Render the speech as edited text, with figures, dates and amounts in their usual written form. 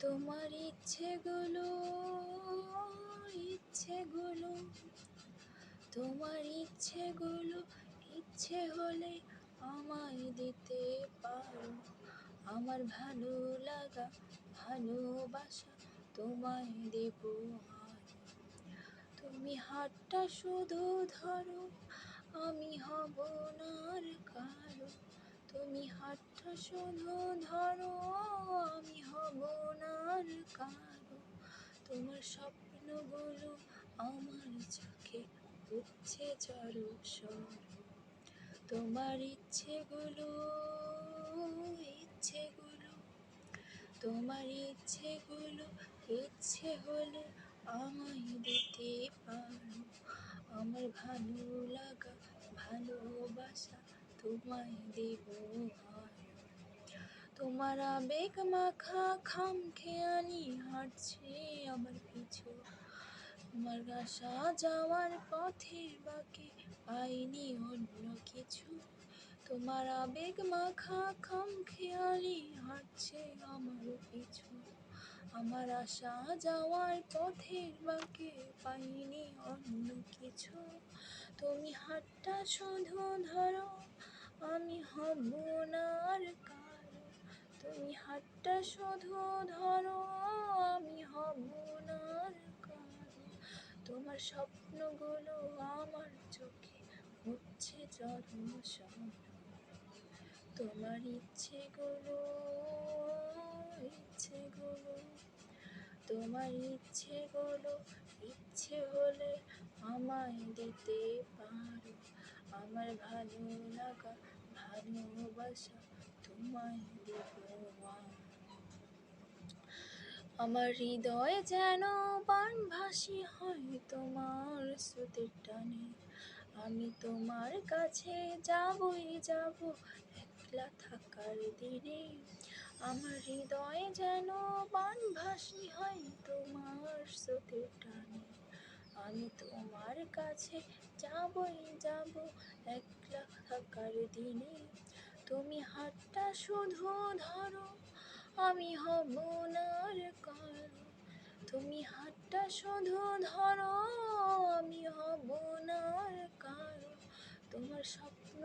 তোমার ইচ্ছেগুলো ইচ্ছেগুলো তোমার ইচ্ছেগুলো ইচ্ছে হলে আমায় দিতে পারো। আমার ভালো লাগা ভালোবাসা তোমায় দেব আরো। তুমি হাতটা শুধু ধরো, আমি হব না আর কারো। তুমি হাতটা শুধু ধরো, আমি হব না আর কারো। তোমার স্বপ্নগুলো আমার চোখে উঠছে জড়ো সরো। তোমার ইচ্ছেগুলো ইচ্ছেগুলো তোমার ইচ্ছেগুলো ইচ্ছে হলে আমায় দিতে পারো। আমার ভালো লাগা ভালোবাসা তোমায় দেব আরো। তোমার আবেগ মাখা খামখেয়ালি হাঁটছে আমার পিছু। তোমার আসা যাওয়ার পথের বাঁকে পাইনি অন্য কিছু। তোমার আবেগ মাখা খামখেয়ালি হাঁটছে আমার পিছু। আমার আসা যাওয়ার পথের বাঁকে পাইনি অন্য কিছু। তুমি হাতটা শুধু ধরো, আমি হব না আর কারো। তুমি হাতটা শুধু ধরো, আমি হব না আর কারো। তোমার স্বপ্নগুলো আমার চোখে উঠছে জড়ো সরো। তোমার ইচ্ছেগুলো ইচ্ছেগুলো তোমার ইচ্ছেগুলো ইচ্ছে হলে আমায় দিতে পারো। আমার ভালো লাগা ভালোবাসা তোমায় দেব আরো। আমার হৃদয় যেন বানভাসি হয় তোমার স্রোতের টানে। আমি তোমার কাছে যাবই যাব একলা থাকার দিনে। আমার হৃদয় যেন বানভাসি হয় তোমার স্রোতের টানে। আমি তোমার কাছে যাবই যাব একলা থাকার দিনে। তুমি হাতটা শুধু ধরো, আমি হব না আর কারো। তুমি হাতটা শুধু ধরো, আমি হব না আর কারো। তোমার স্বপ্ন